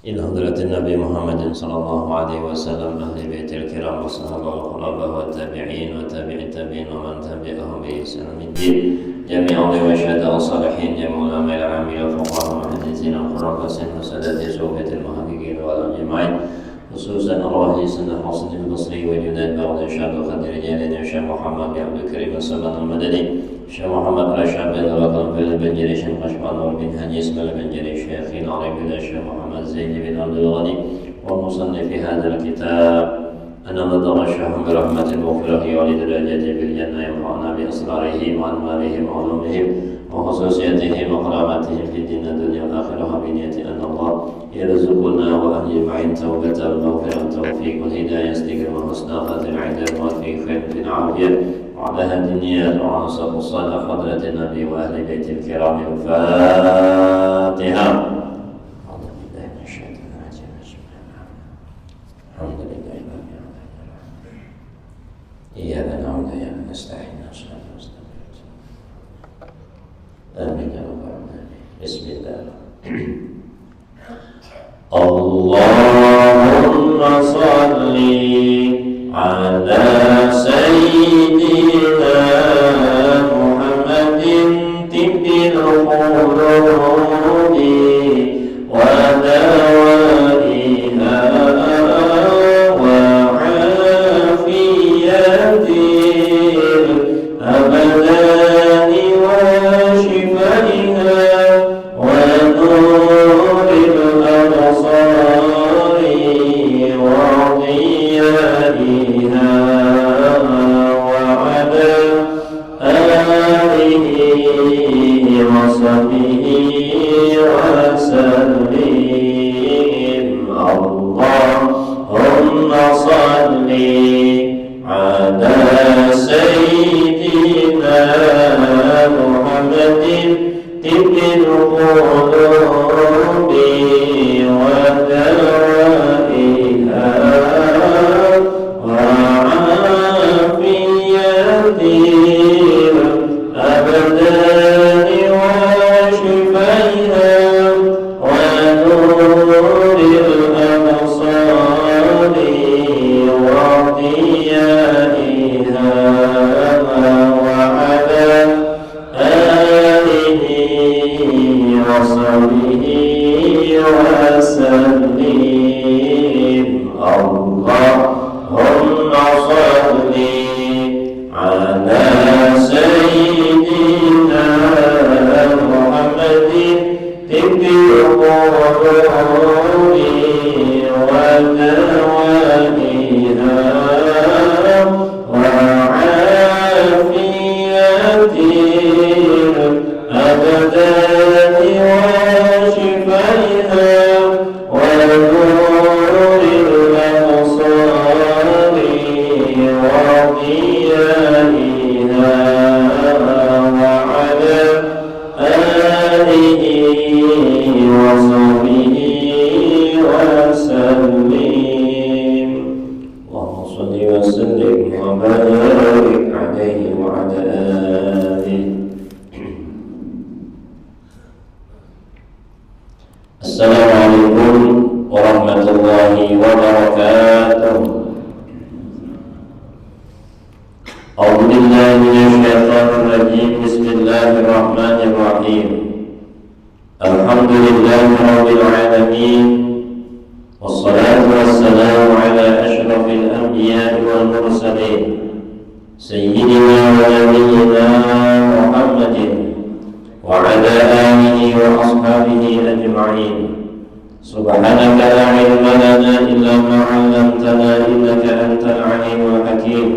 إلى حضرة النبي محمد صلى الله عليه وسلم أهل بيت الكرام والصحابة والخلفاء والتابعين وتابع التابعين ومن تبعهم بإحسان الدين جميع ذوي الشهداء والصالحين جميع العلماء العاملين والفقهاء والمحدثين والقراء وسادة صوفية المحققين والأجمعين خصوصا أرواح سيدنا حسن البصري وجنيد بغداد الشاب وخدر رجال الشيخ محمد بن عبد الكريم السبان المدني الشيخ محمد الشاب بن رقم بن جريش قشبان بن حجي اسماعيل بن جريش شيخين عربي الشيخ محمد زيد بن عبد الغني ومصنف هذا الكتاب أن ندرجهم برحمة المغفرة ولدرجته بالجنة ينفعنا بأسرارهم وأنوارهم وعلومهم وخصوصياتهم وكراماتهم في الدين الدنيا والآخرة بنية أن الله يرزقنا وأهل معين توبة المغفرة والتوفيق والهداية استقر وحسن خاتم عند الموت في خير في العافية وعلى هذه النيات وعنصر الصلاة حضرة النبي وأهل بيت الكرام الفاتحة. الحمد لله رب العالمين إياك نعبد وإياك نستعين صراط المستقيم آمين يا رب العالمين. بسم الله. اللهم صل على سيدنا محمد طب القلوب ودوائها وعافية الأبدان وشفائها ونور الأبصار وضيائها وعلى آله وصحبه وسلم. اللهم صل على سيدنا محمد طب القلوب ودوائها وعافية الأبدان وشفائها ونور الأبصار وضيائها وعلى آله وصحبه وسلم. اللهم صل على سيدنا محمد طب القلوب ودوائها وعافية الأبدان وشفائها ونور الأبصار وضيائها وعلى آله وصحبه وسلم. اللهم صل وسلم وبارك عليه وعلى آله. السلام عليكم ورحمة الله وبركاته. أعوذ بالله من الشيطان الرجيم. بسم الله الرحمن الرحيم. الحمد لله رب العالمين والصلاة والسلام على أشرف الأنبياء والمرسلين سيدنا ونبينا محمد وعلى آله وأصحابه أجمعين. سبحانك لا علم لنا إلا ما علمتنا إنك أنت العليم الحكيم.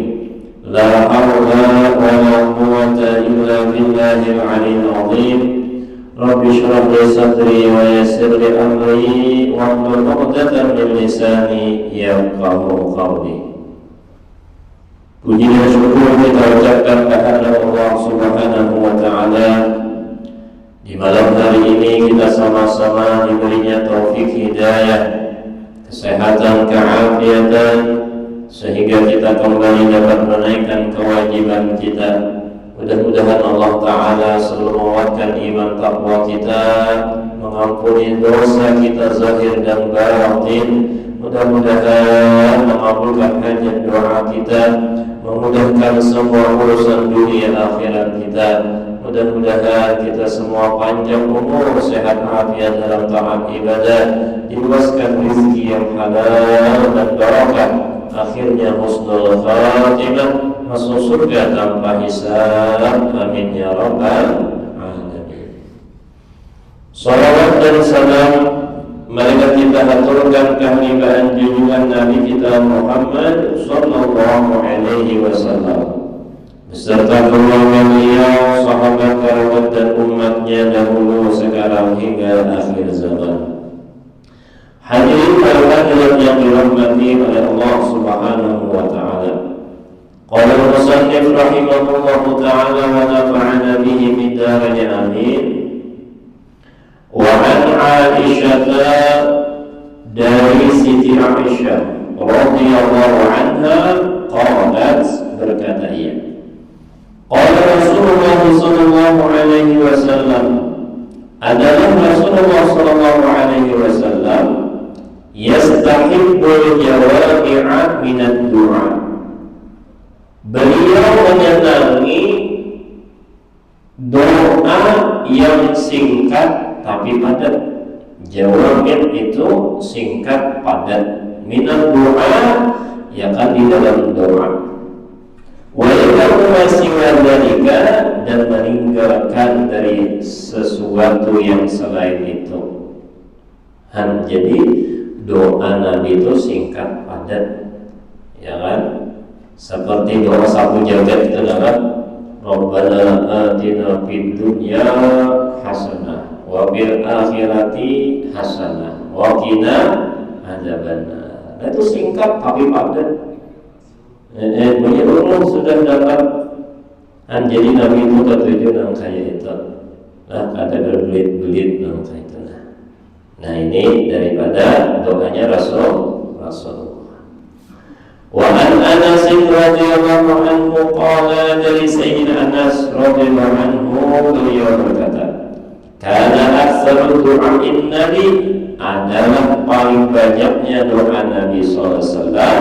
لا حول ولا قوة إلا بالله العلي العظيم. رب اشرح لي صدري ويسر لي أمري واحلل عقدة من لساني يفقهوا قولي. Puji dan syukur kita ucapkan kehadirat Allah Subhanahu wa Ta'ala. Di malam hari ini kita sama-sama diberinya taufik hidayah, kesehatan, keafiatan, sehingga kita kembali dapat menaikkan kewajiban kita. Mudah-mudahan Allah Ta'ala selalu menguatkan iman takwa kita mengampuni dosa kita zahir dan batin. Mudah-mudahan mengabulkan hajat doa kita, memudahkan semua urusan dunia akhirat kita. Mudah-mudahan kita semua panjang umur, sehat afiat dalam taat ibadah, diluaskan rezeki yang halal dan barakah, akhirnya husnul khatimah, masuk surga tanpa hisab. Amin ya rabbal alamin. Salawat dan salam marilah kita aturkan kehadiran junjungan Nabi kita Muhammad sallallahu alaihi wasallam beserta keluarga beliau, sahabat, kerabat dan umatnya dahulu, sekarang hingga akhir zaman. Hadirin hadirat yang dirahmati oleh Allah Subhanahu wa taala. Qala al-musannif rahimahullahu taala wa nafa'ana bihi bid dharain amin. Wa an Aisyah, dari Siti Aisyah radhiyallahu anha qalat, berkata ia, qala Rasulullah sallallahu alaihi wasallam, adalah Rasulullah sallallahu alaihi wasallam yastahibbul jawami'a minad du'a, beliau menyenangi doa yang singkat tapi padat. Jawami' itu singkat padat, minad du'a ya kan di dalam doa. Wa yaqulu masiwadalika, dan meninggalkan dari sesuatu yang selain itu. Jadi doa Nabi itu singkat padat, ya kan? Seperti doa sapu jagat itu kan, Rabbana atina fid dunya hasanah wa fil akhirati hasanah wa qina adzabannar. Itu singkat tapi padat. Menyeluruh sudah dapat. Jadi Nabi itu ketujuh nang kaya itu. Nah, ada berbelit-belit nang kaya itu. Nah, ini daripada doanya Rasulullah. Wa an Anas radhiyallahu anhu qala, dari Sayyidina Anas radhiyallahu anhu beliau berkata, kana aktsaru du'a'in Nabi, adalah paling banyaknya doa Nabi sallallahu alaihi wasallam,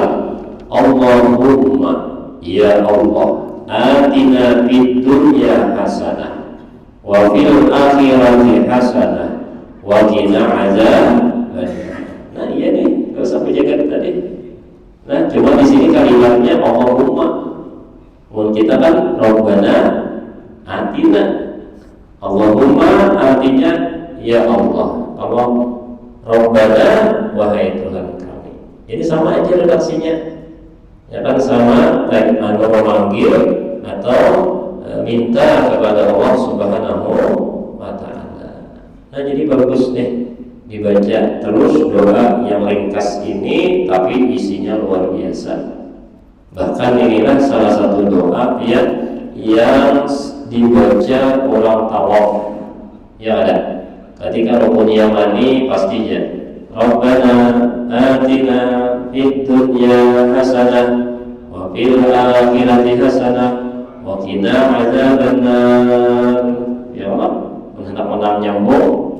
Allahumma ya Allah, atina fid dunya hasanah wa fil akhirati hasanah wa qina adzabannar. Nah, iya nih, enggak usah penjaga tadi. Nah, cuma di sini kalimatnya Allahumma. Mun kita kan Rabbana atina. Allahumma artinya ya Allah. Kalau Rabbana, wahai Tuhan kami. Jadi sama aja redaksinya. Ya kan, sama kayak memanggil atau minta kepada Allah Subhanahu wa taala. Nah, jadi bagus nih dibaca terus doa yang ringkas ini, tapi isinya luar biasa. Bahkan inilah salah satu doa yang dibaca orang tawaf. Ya ada. Ketika rukun yamani pastinya Rabbana atina fid dunya hasanah wa fil akhirati hasanah wa qina adzabannar. Ya Allah, hendak nyambung,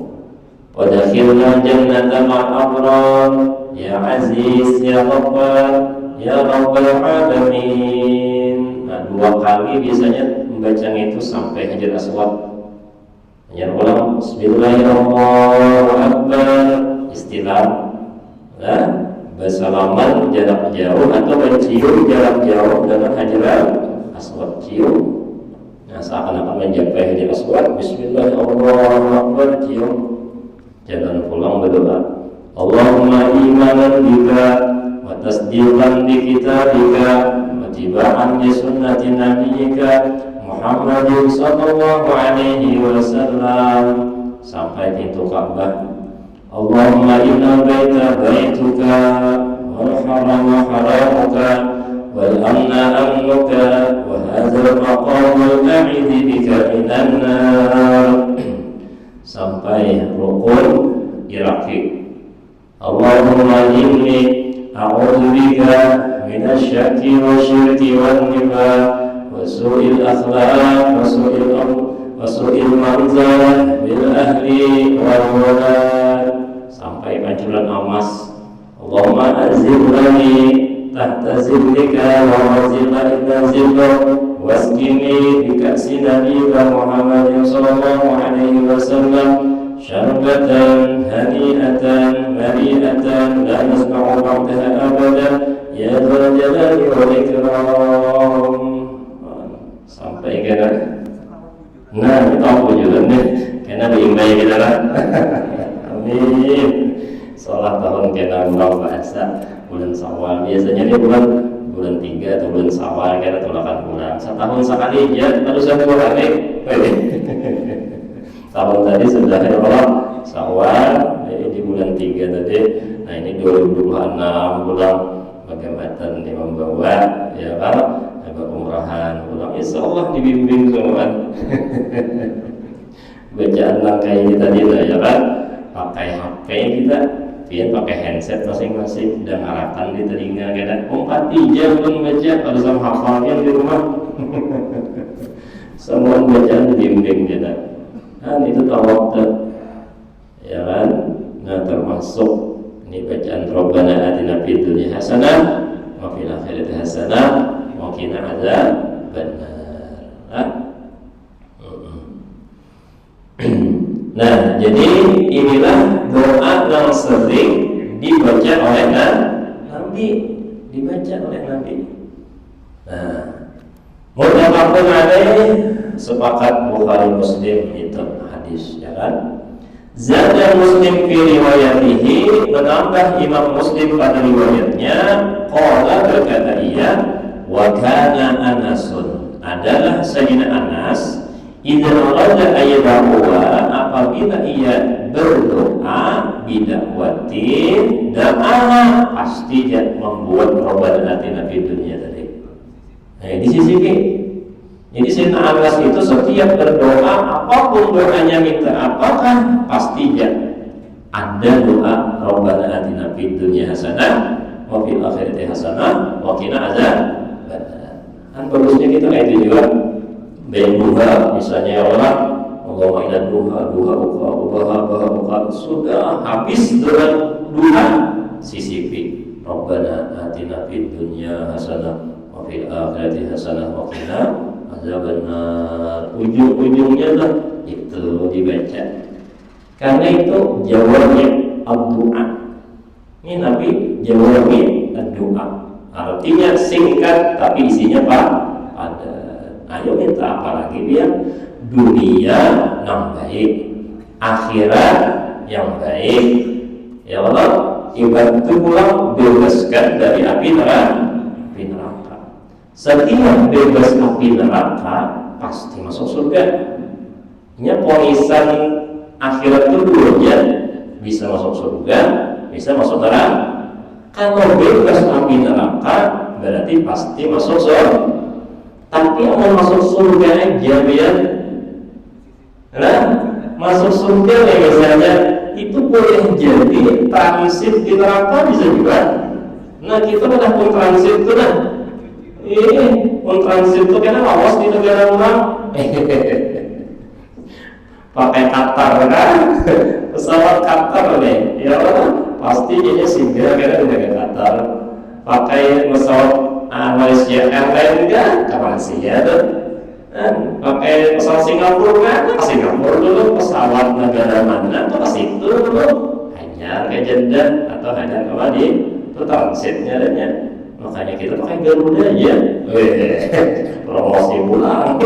wadkhilna jannata ma'al abrar ya aziz ya ghaffar ya rabbal alamin. Nah, 2 kali biasanya membaca itu sampai Hajar Aswad. Yang ulang Bismillahirrahmanirrahim, istilah bersalaman jarak jauh atau mencium jarak jauh dengan Hajar Aswad, cium. Nah, seakan-akan mencapai Hajar Aswad, Bismillahirrahmanirrahim, cium. Jangan pulang berdoa, Allahumma imanan bika wa tasdiqan bi kitabika wa tiba'an li sunnati nabiyyika Muhammadin sallallahu alaihi wasallam, sampai pintu Ka'bah. Allahumma inna baita baituka wal harama haramuka wal amna amnuka wa hadzal maqamul ba'id bika minan nar, sampai rukun iraki. Allahumma inni a'udzubika minasy-syakki wasyirki wan nifaq wa su'il akhlaq wa su'il wasu'il manzalah bil ahli wal walad, sampai pancuran amas. Allahumma anzilni tahta zillika wa mazilla illa zillah wasqini bika'si nabiyika Muhammadin sallallahu alaihi wasallam syarbatan hani'atan mari'atan la nasma'u ba'daha abada ya dzal jalali wal ikram. Sampai kan? Nah, kita apa juga nih? Karena diimbai kita lah. Amin. Sholat tahun kita bulan bahasa bulan Syawal. Biasanya di bulan 3 atau bulan Syawal kita tulakan bulan. Setahun sekali ya, baru 1 hari. Tahun tadi sudah ya Allah Syawal, di bulan 3 tadi. Nah ini 2026 bulan bagaimana nih membawa ya kan? Umrahan ulang, insya Allah dibimbing semua. Bacaan langkah ini tadi lah ya kan, pakai HP kita, pakai handset masing-masing dan arahkan di telinga kita. 4 jam pun baca, harus sama hafalnya di rumah. Semua bacaan dibimbing kita. Nah itu tawakal, ya kan. Nah termasuk ini bacaan Rabbana atina fid dunya hasanah wa fil akhirati hasanah wa qina adzabannar. Nah, jadi inilah doa yang sering dibaca oleh Nabi, Nah, muttafaqun alaih, sepakat Bukhari Muslim itu hadis, ya kan? Zada Muslim fi riwayatihi, menambah Imam Muslim pada riwayatnya, qala berkata ia, wa kana Anasun, adalah Sayyidina Anas, idza arada ayyadawa, apabila ia berdoa bidakwatin da'aha, pasti dia membuat Rabbana atina fid dunya tadi. Nah, di sisi ini. Jadi Sayyidina Anas itu setiap berdoa, apapun doanya minta apakah, pasti dia ada doa Rabbana atina fid dunya hasanah wa fil akhirati hasanah wa qina adzabannar. Kan bagusnya kita kayak itu juga. Baik duha, misalnya ya Allah, Allahumma inna duha uqa sudah habis dengan duha, sisipi Rabbana atina fid dunya hasanah wa fil akhirati hasanah wa qina adzabannar. Ujung-ujungnya lah itu dibaca. Karena itu jawabnya ad-du'a. Ini Nabi jawabnya ad-du'a. Artinya singkat tapi isinya ada. Ayo minta apa lagi dia? Dunia yang baik, akhirat yang baik. Ya Allah, ibadah pulang bebaskan dari api neraka. Setiap bebas api neraka pasti masuk surga. Ini ponisan akhirat itu dulunya bisa masuk surga, bisa masuk neraka. Kalau bebas api neraka berarti pasti masuk surga. Tapi yang mau masuk surga aja biar, nah masuk surga ya misalnya itu boleh jadi transit di neraka bisa juga. Nah kita udah pun transit tuh nah, pun transit tuh karena awas di negara orang, pakai Qatar kan, pesawat Qatar nih, ya pasti ini singgah karena di negara Qatar, pakai pesawat Malaysia Airlines enggak ke Malaysia tuh, pakai pesawat Singapura kan ke Singapura dulu, pesawat negara mana tuh ke situ dulu, hanya ke Jeddah atau hanya ke di itu transitnya adanya. Makanya kita pakai Garuda aja, promosi pulang.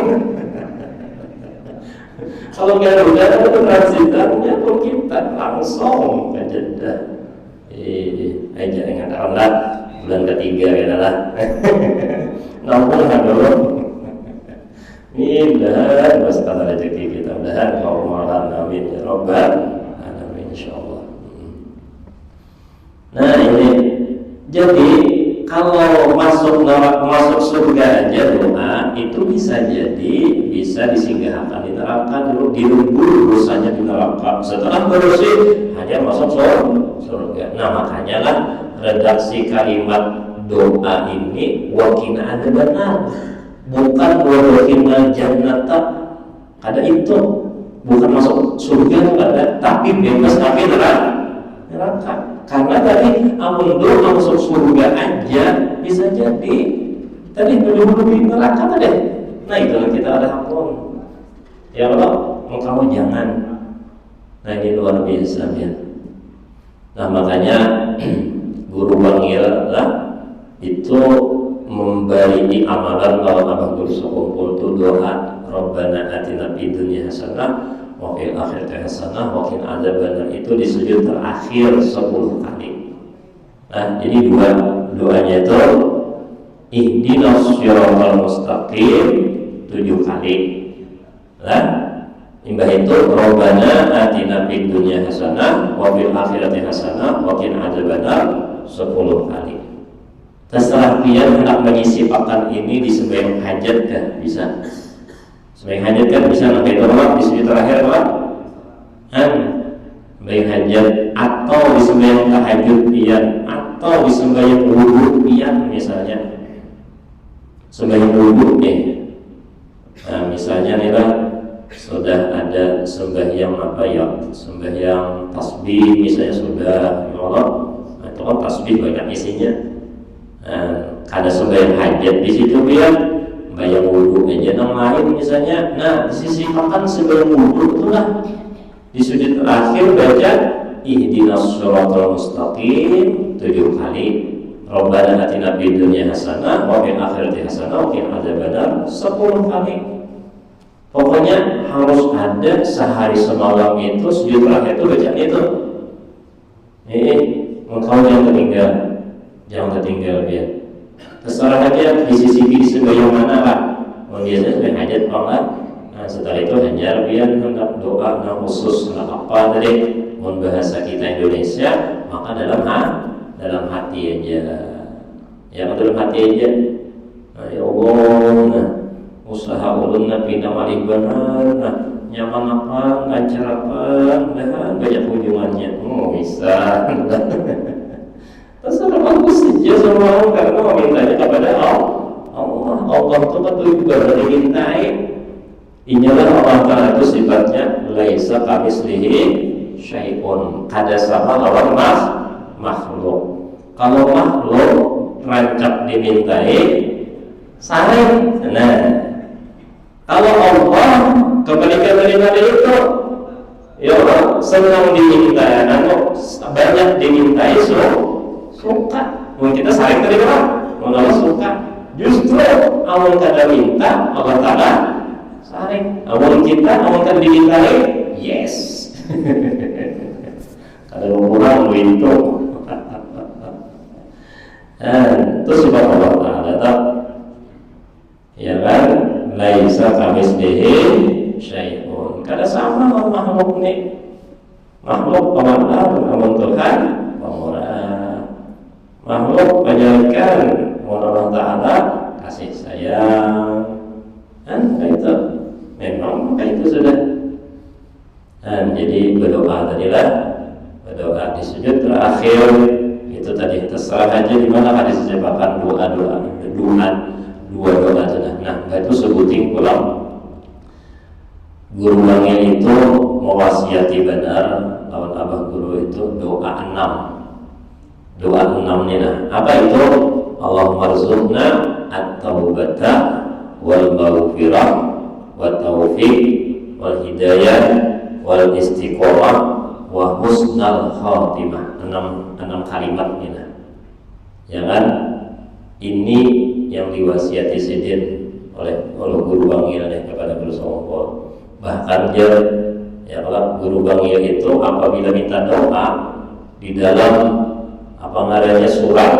Kalau Garuda itu transitannya tuh kita langsung ke Jeddah. Aja ingat Allah. Bulan ketiga ya lah. Nampung dulu. Mudah-mudahan berkah rezeki kita, mudah-mudahan Allahumma amin ya rabbal alamin insyaallah. Nah ini jadi kalau masuk neraka, masuk surga aja doa itu bisa jadi bisa disinggahkan di neraka dulu, dirubur dosanya di neraka, setelah bersih hanya masuk surga. Nah makanya lah redaksi kalimat doa ini wakina adzabannar, bukan wakina jannata. Kada itu bukan masuk surga itu kada, tapi bebas tapi neraka. Karena tadi amun doa masuk surga aja bisa jadi tadi lebih neraka tadi. Nah itu kita ada hakun. Ya Allah, kamu jangan. Nah ini luar biasa ya. Nah makanya guru panggil lah itu memberi amalan kalau abah guru sekumpul itu doa Rabbana atina fid dunya hasanah wa fil akhirati hasanah wa qina adzabannar, itu di sujud terakhir 10 kali. Nah jadi doanya itu ihdinas siratal mustaqim 7 kali. Nah imbah itu Rabbana atina fid dunya hasanah wa fil akhirati hasanah wa qina adzabannar 10 kali. Terserah kalian hendak mengisi pakan ini di sembahyang hajat kan bisa. Sembahyang hajat kan bisa, nanti itu di sujud terakhir apa? Sembahyang hajat atau di sembahyang tahajud pian atau di sembahyang wudu pian misalnya. Sembahyang wudu nih. Nah, misalnya nih lah sudah ada sembahyang apa ya? Sembahyang tasbih misalnya sudah, ya Allah. Nah, itu kan tasbih banyak isinya. Ada sembahyang hajat di situ ya, bayang wudu aja yang lain misalnya. Nah disisipkan sembahyang wudu itulah di sujud terakhir baca ihdinas siratal mustaqim 7 kali, Rabbana atina fid dunya hasanah wa fil akhirati hasanah wa qina adzabannar 10 kali. Pokoknya harus ada sehari semalam itu sujud terakhir itu baca itu. Engkau jangan tertinggal. Jangan tertinggal dia. Terserah aja di sisi sembahyang mana lah. Biasanya sembahyang hajat banget. Nah setelah itu hanya biar hendak doa khusus hendak apa tadi. Mohon bahasa kita Indonesia maka dalam hati aja. Ya dalam hati aja. Nah, ya Allah, nah, usaha ulun pindah malih benar. Nah nyaman apa, lancar apa, nah banyak kunjungannya. Bisa. Terserah bagus saja semua karena memintanya kepada Allah. Allah itu betul juga dimintai. Inilah Allah Ta'ala itu sifatnya laisa kamitslihi syai'un. Kada sama lawan makhluk. Kalau makhluk rancak dimintai saring. Nah, kalau Allah kebalikan daripada itu, ya Allah senang dimintai, banyak dimintai suka. Mungkin kita saling terima, Allah suka. Justru awal kada minta Allah Ta'ala saling. Awal kita awal kada dimintai, yes. Kada kurang itu. Itu sifat Allah Ta'ala tak? Ya kan? Laisa kamitslihi syai'un. Kada sama makhluk nih. Makhluk pemandang, namun Tuhan pemurah. Makhluk menjalankan Allah Ta'ala kasih sayang. Itu memang itu sudah. Jadi berdoa tadilah, berdoa di sujud terakhir itu tadi terserah aja di mana hadis disebutkan dua doa sudah. Nah itu sebutin pulang guru bangil itu mewasiati benar lawan abah guru itu doa 6. Doa 6 nih nah. Apa itu? Allahumma rzuqna at-taubata wal maghfirah wat taufiq wal hidayah wal istiqomah wa husnal khatimah. 6 kalimat nih nah. Ya kan? Ini yang diwasiati sidin oleh guru bangil kepada guru Songkol. Bahkan dia ya kalau guru bangil itu apabila minta doa di dalam apa namanya surat,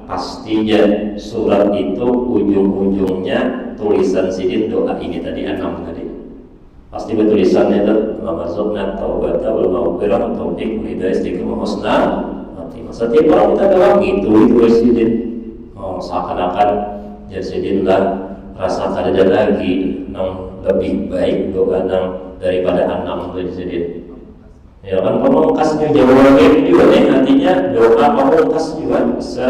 pastinya surat itu ujung-ujungnya tulisan sidin doa ini tadi 6 tadi. Pasti bertulisannya itu Allahumma taubata wal maghfirah taufiq hidayah istiqomah husnal khatimah. Setiap orang kita doa gitu ditulis sidin. Seakan-akan jadi sidin lah rasa kada lagi yang lebih baik doa daripada 6 itu sidin. Ya kan pemungkasnya jawabnya juga nih nantinya doa pemungkas juga bisa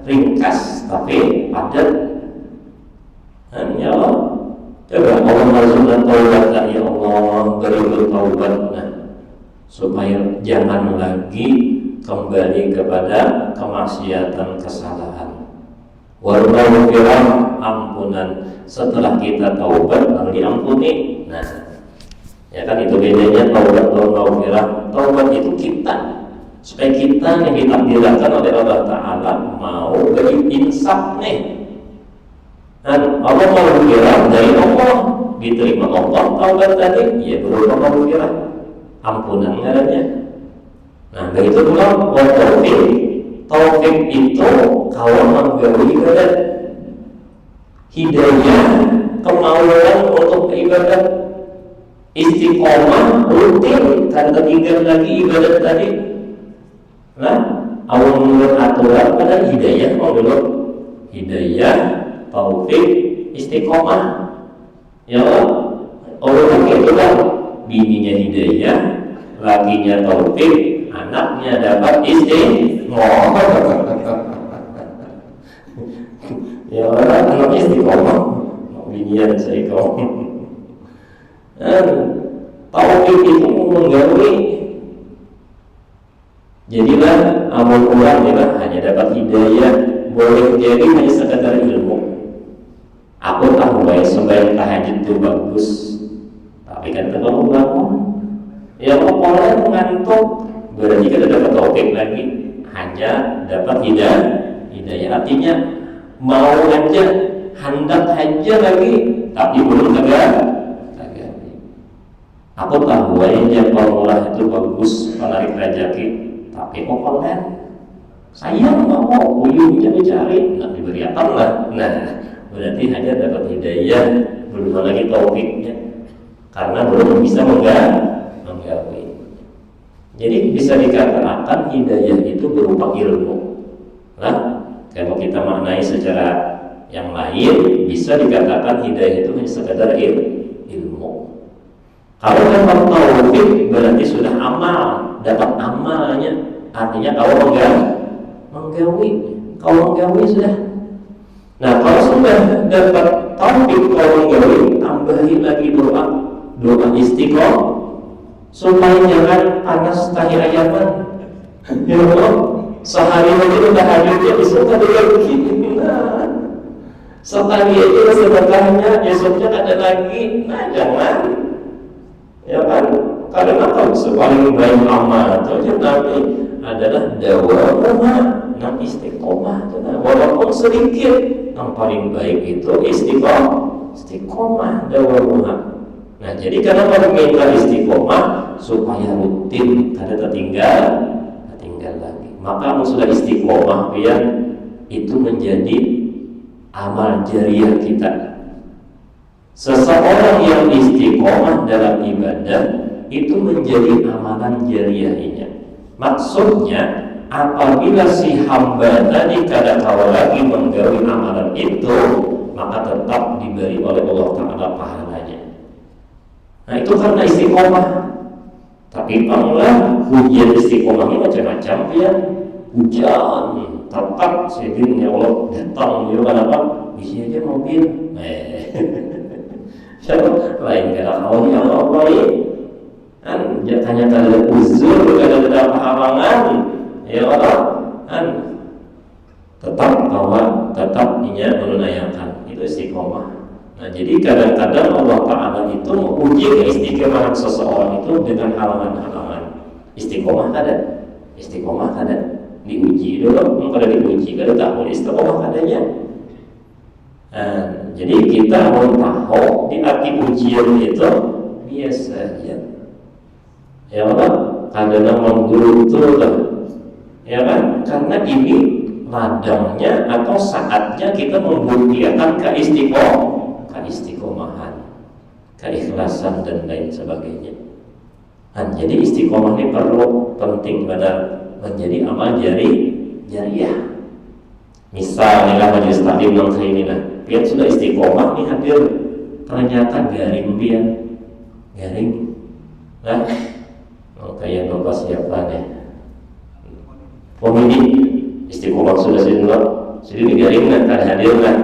ringkas tapi padat. Dan ya Allah Coba Allah maksudnya taubat, ya Allah beri taubat, supaya jangan lagi kembali kepada kemaksiatan, kesalahan. Warmaghfirah, ampunan setelah kita taubat lalu diampuni. Ya kan itu bedanya taubat dan maghfirah. Taubat itu kita, supaya kita yang ditakdirkan oleh Allah Ta'ala mau berinsaf nih. Dan Allah maghfirah dari Allah, diterima Allah taubat tadi, ya berupa maghfirah, ampunan ngarannya. Begitu pula taufik. Taufik itu kalau menggawe ibadah, hidayah, kemauan untuk beribadah, istiqomah, rutin, kan ketiga lagi ibadah tadi. Awal menurut aturan pada hidayah, menurut hidayah, taufik, istiqomah. Ya Allah itu kan bininya hidayah, lakinya taufik, anaknya dapat istiqomah. Ya Allah, anaknya istiqomah, bininya istiqomah. Taufik itu menggawe. Jadilah amal orang hanya dapat hidayah, boleh jadi hanya sekadar ilmu. Aku tahu sembahyang tahajud itu bagus, tapi kan kalau bangun, ya pola mengantuk, berarti kita dapat taufik lagi, hanya dapat hidayah. Artinya mau aja, hendak aja lagi, tapi belum tegak. Aku tahu yang pola itu bagus, menarik rezeki, tapi kok konten sayang nggak mau ujungnya dicari, diberi apa lah. Berarti hanya dapat hidayah, belum lagi taufiknya, karena belum bisa menggawe. Jadi bisa dikatakan hidayah itu berupa ilmu. Kalau kita maknai secara yang lain, bisa dikatakan hidayah itu hanya sekadar ilmu. Kalau dapat taufik berarti sudah amal, dapat amalnya. Artinya kalau menggawi, kalau menggawi sudah. Kalau sudah dapat taufik kalau menggawi, tambahin lagi doa istiqomah, supaya jangan panas tahi ayaman. Ya Allah, sehari aja udah hajatnya besok ada lagi. Sekali aja sedekahnya, besoknya ada lagi. Jangan. Ya kan, karena kalau paling baik amal itu Nabi adalah dawamah, istiqomah. Walaupun sedikit, yang paling baik itu istiqomah dawamah. Jadi karena kalau minta istiqomah supaya rutin, kada tertinggal lagi. Maka sudah istiqomah itu menjadi amal jariah kita. Seseorang yang istiqomah dalam ibadah itu menjadi amalan jariahnya. Maksudnya apabila si hamba tadi kadang-kala lagi menggawi amalan itu, maka tetap diberi oleh Allah Ta'ala pahalanya. Itu karena istiqomah. Tapi panglah hujan istiqomahnya macam-macam ya. Hujan tetap sedihnya Allah datang dia kenapa? Bisa aja mobil. Lain kata kau yang apa jangan ada uzur, ada halangan, ya Allah, tetap inya menunaikan itu istiqomah. Jadi kadang-kadang Allah Ta'ala itu menguji keistiqomahan seseorang itu dengan halangan-halangan. Istiqomah kada diuji dulu, kalau diuji kada tak boleh istiqomah adanya. Jadi kita mau tahu di arti ujian itu biasa saja. Ya Allah, kadang mengguru lah. Ya kan? Karena ini ladangnya atau saatnya kita membuktikan keistiqomahan, keikhlasan dan lain sebagainya. Jadi istiqomah ini perlu penting pada menjadi amal jariah. Misalnya majelis taklim yang kayak ini dia sudah istiqomah nih hadir, ternyata garing. Kayak bapak siapa nih? Pemilih istiqomah sudah sini garing kan hadir kan?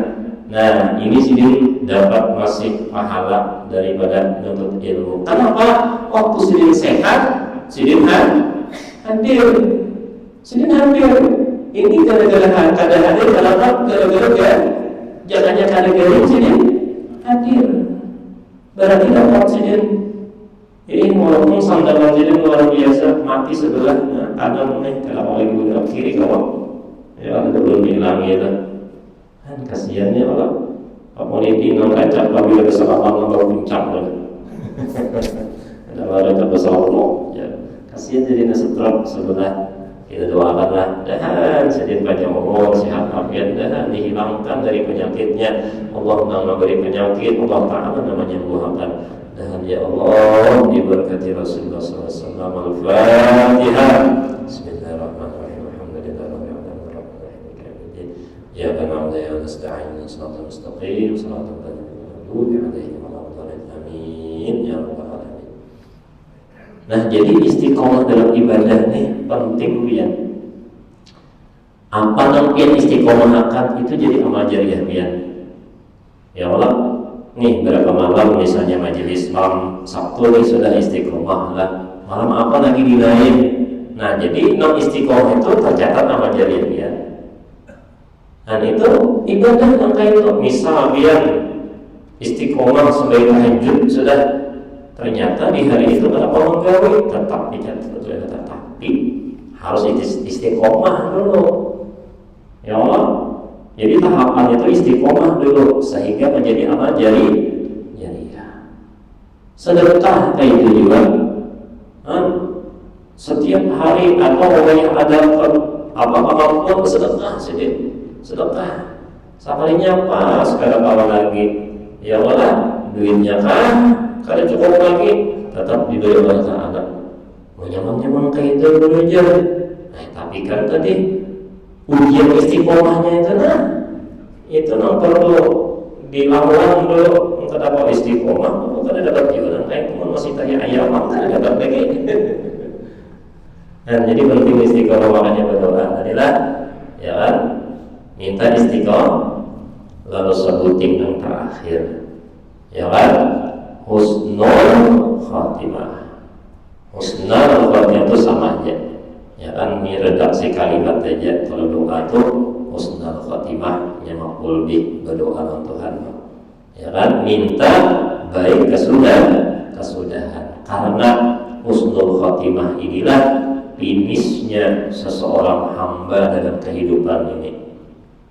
Nah, ini sidin dapat masih pahala daripada menuntut ilmu. Kenapa? Waktu sidin sehat, sidin hadir. Sidin hadir. Ini gara-gara kada hadir, gara-gara jangannya kada hadir, sidin hadir. Berarti dapat sidin. Ini walaupun sandaran sidin luar biasa, mati sebelah kanan nih, kalau lagi belah kiri kalau ya ada belum hilang gitu. Kan kasihannya Allah. Apalagi nang kaca apabila kesalahan baru puncak lah. Ada baru kesalahan ya. Kasihan jadi stroke sebelah. Kita doakanlah dan sedih panjang umur, sehat afiat dan dihilangkan dari penyakitnya. Allah memberi penyakit, Allah Ta'ala namanya menyembuhkan. Dan ya Allah diberkati Rasulullah SAW. Al-Fatihah. Bismillahirrahmanirrahim. Ya kana ya nasta'in sallallahu mustaqim sallallahu alaihi wa sallam. Amin ya rabbal alamin. Nah, jadi istiqomah dalam ibadah nih penting pian. Apa yang pian istiqomah akan itu jadi amal jariah pian. Ya Allah, nih berapa malam misalnya majelis malam Sabtu nih sudah istiqomah lah. Malam apa lagi di lain. Nah, jadi non istiqomah itu tercatat amal jariah pian. Dan itu ibadah yang kayak itu. Misal biar istiqomah sebagai tahajud sudah ternyata di hari itu ada orang gawe tetap dicatat sudah, tetapi harus istiqomah dulu. Ya Allah. Jadi tahapan itu istiqomah dulu sehingga menjadi amal jariah. Sedekah kayak itu juga. Setiap hari atau orang yang ada apa-apa sedekah sedikit. Sedekah sekalinya pas kada kawan lagi ya Allah duitnya kan kada cukup lagi tetap diberi Allah Ta'ala menyaman kayak itu dulu aja. Tapi kan tadi ujian istiqomahnya itu perlu dilawan dulu. Kada apa istiqomah kada dapat juga kayak cuma masih tanya ayam kada dapat lagi. Dan jadi penting istiqomah, makanya berdoa adalah ya kan minta istiqomah, lalu sebutin yang terakhir ya kan husnul khatimah. Husnul khatimah itu sama aja ya kan, ini redaksi kalimat aja. Kalau doa itu husnul khatimah yang makbul bih, berdoa untuk Tuhan ya kan, minta baik kesudahan karena husnul khatimah inilah finishnya seseorang hamba dalam kehidupan ini,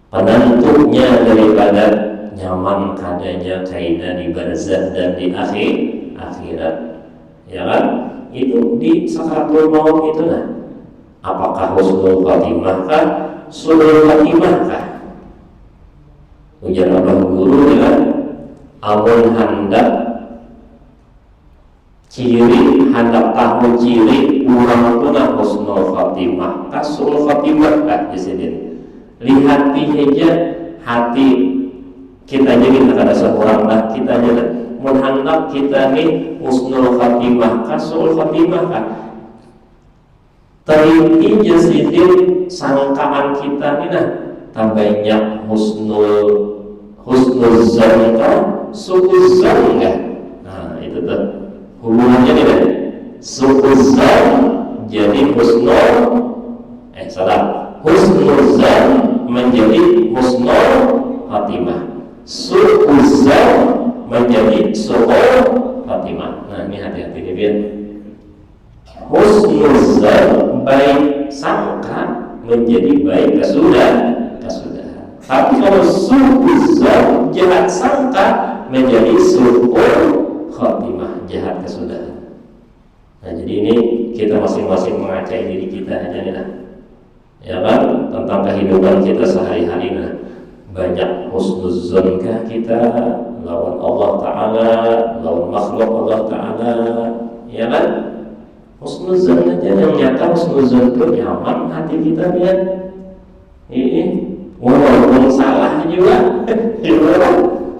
penentunya daripada nyaman kadanya kaina di barzah dan di akhirat ya kan. Itu di sakaratul maut itu apakah husnul khatimah kah, su'ul khatimah kah? Ujar abah guru ya, amun hendak ciri, hendak tahu ciri orang itu husnul khatimah kah, su'ul khatimah kah di sini. Lihat aja hati kita jadi ada seorang lah kita jadi menghendap kita nih husnul khatimah kah, su'ul khatimah kah. Teliti jasidin sangkaan kita nih tambahnya husnul zon kah, su'ul zon kah. Nah itu tuh hubungannya nih su'ul zon jadi husnul husnul zon menjadi husnul khatimah, su'uzan menjadi su'ul khatimah. Nah ini hati-hati nih biar husnuzan baik sangka menjadi baik kesudahan. Tapi kalau su'uzan jahat sangka menjadi su'ul khatimah, jahat kesudahan. Nah jadi ini kita masing-masing mengacai diri kita aja nih ya kan, tentang kehidupan kita sehari-hari. Banyak husnuzon kah kita lawan Allah Ta'ala, lawan makhluk Allah Ta'ala ya kan. Husnuzon aja yang nyata, husnuzon itu nyaman hati kita biar ini walaupun salah juga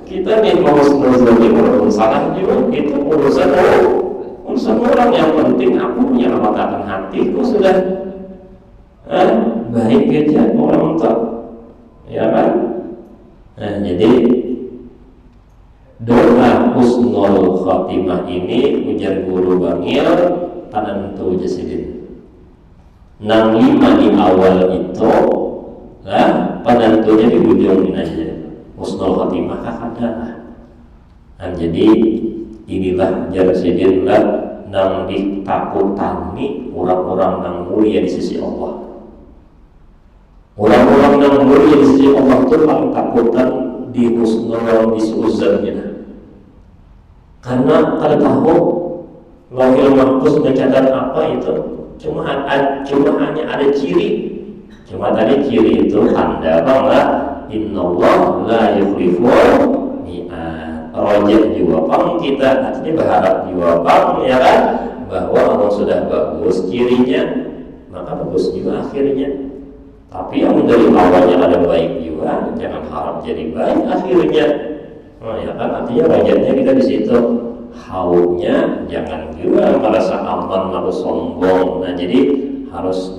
kita nih mau husnuzon ini walaupun salah juga itu urusan orang. Yang penting aku punya kematakan hatiku sudah baik aja orang tua ya kan. Nah, jadi doa husnul khotimah ini ujar guru Bangil panentu jasidin. 65 di awal itu lah, penentunya di ujung aja. Husnul khotimah ada. Nah, jadi inilah jasidin lah nang ditakutani orang-orang nang mulia di sisi Allah. Orang-orang yang mulia di sisi Allah itu paling takutan di husnul di suuzannya. Karena kalau tahu Lauhul Mahfuz mencatat apa itu cuma hanya ada ciri. Cuma tadi ciri itu tanda bahwa Innallaha la yukhliful mi'ad. Rojak juga pang kita artinya berharap juga pang ya kan bahwa Allah sudah bagus cirinya maka bagus juga akhirnya. Tapi yang dari awalnya ada baik juga, jangan harap jadi baik akhirnya. Nah, ya kan artinya rakyatnya kita di situ. Haulnya jangan juga merasa aman lalu sombong. Nah, jadi harus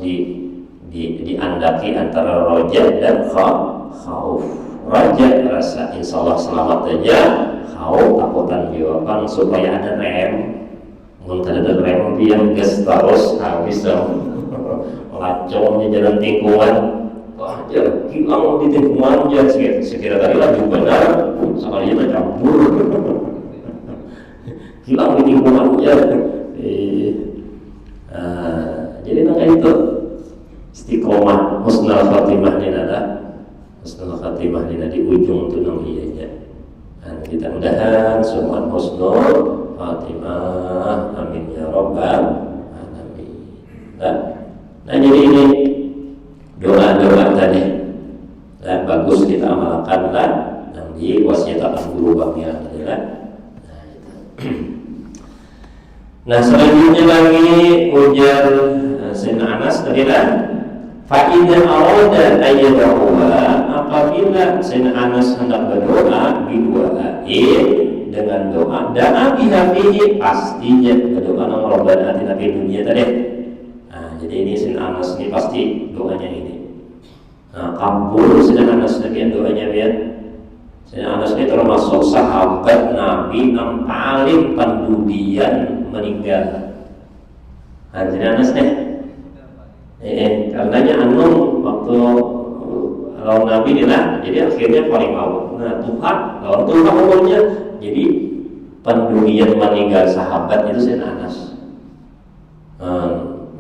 diandaki antara rojak dan khauf. Rojak rasa insya Allah selamat aja, khauf takutan jawaban supaya ada rem. Mungkin ada rem yang gas terus habis dong. Lacongnya jalan tikungan, wah jalan hilang di tikungan ya sekira tadi lagi benar, sekalinya mencampur, hilang di tikungan ya. Jadi namanya itu istiqomah husnul khatimah ini ada husnul khatimah ini di ujung tuh namanya. Dan kita mudahan semua husnul khatimah, amin ya rabbal alamin. Nah jadi ini doa-doa tadi dan bagus kita amalkan lah yang diwasiatkan guru Bangil tadi lah. Nah selanjutnya lagi ujar Sayyidina Anas tadi lah. Fa'idha arada ayyadahuwa, apabila Sayyidina Anas hendak berdoa bidu'ain dengan doa da'a bihafihi, pastinya berdoa nama Rabbana atina fid dunya tadi. Jadi ini Sayyidina Anas ini pasti doanya ini. Nah, kabul Sayyidina Anas bagian doanya biar. Sayyidina Anas ini termasuk sahabat Nabi yang paling pendudian meninggal. Nah, Sayyidina Anas nih. Karenanya waktu lawan Nabi ini lah, jadi akhirnya paling awal. Nah, lawan Tuhan umurnya. Jadi pendudian meninggal sahabat itu Sayyidina Anas.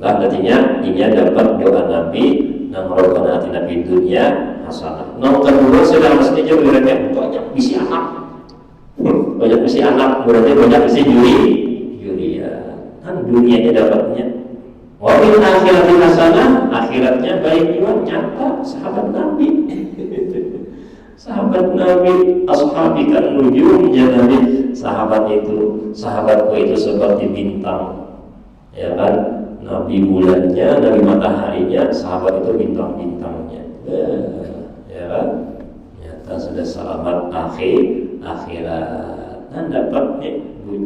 Lah artinya dia dapat doa Nabi nang Rabbana atina fid dunya hasanah. Nang kedua sedang mesti juga banyak bisi anak. Banyak bisi anak berarti banyak bisi juri ya. Kan dunianya dapatnya. Wa min akhirati hasanah, akhiratnya baik juga nyata sahabat Nabi. Sahabat Nabi ashabikan nujum ya Nabi. Sahabatku itu seperti bintang. Ya kan? Nabi bulannya, Nabi mataharinya, sahabat itu bintang-bintangnya. Ya kan? Nyata sudah selamat akhirat. Dan dapat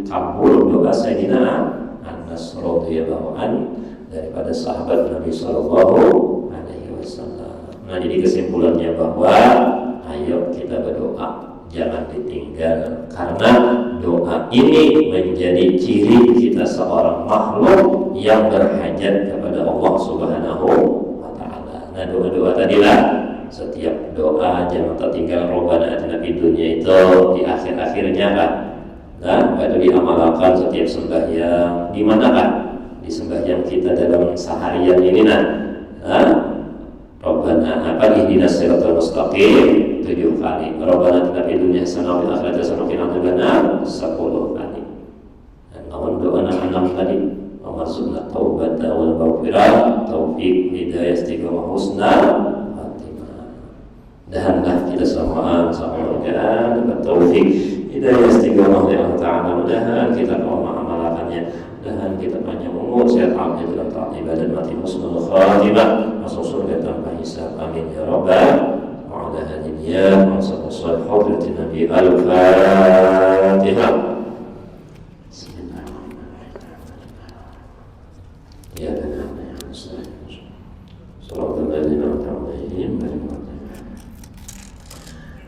kabul doa Sayyidina Anas radhiyallahu anhu daripada sahabat Nabi sallallahu alaihi wasallam. Nah, jadi kesimpulannya bahwa ayo kita berdoa, jangan ditinggal, karena doa ini menjadi ciri kita seorang makhluk yang berhajat kepada Allah Subhanahu wa taala. Nah, doa-doa tadilah setiap doa jangan tertinggal Rabbana atina fid dunya itu di akhir-akhirnya kan. Nah, itu diamalkan setiap sembahyang. Di mana kan? Di sembahyang kita dalam seharian ini nah. Rabbana ihdinas siratal mustaqim 7 kali. Rabbana atina fid dunya hasanah wa fil akhirati hasanah wa qina adzabannar 10 kali. Dan lawan doa anak tadi, Allahumma taubata wal maghfirah, taufik, hidayah, istiqomah, husnul khatimah. Dahanlah kita semua semoga dapat taufik, hidayah, istiqomah dari Allah Ta'ala. Mudahan kita mengamalkannya, mudahan kita panjang umur, sehat afiat dalam taat ibadah, mati husnul khatimah, masuk surga tanpa hisab. Amin ya rabbal alamin. Ya sallallahu alaihi Nabi al-Fatihah. Ya Sallallahu alaihi wa sallam.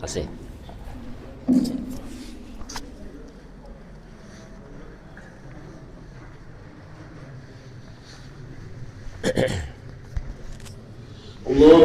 kasih. Allah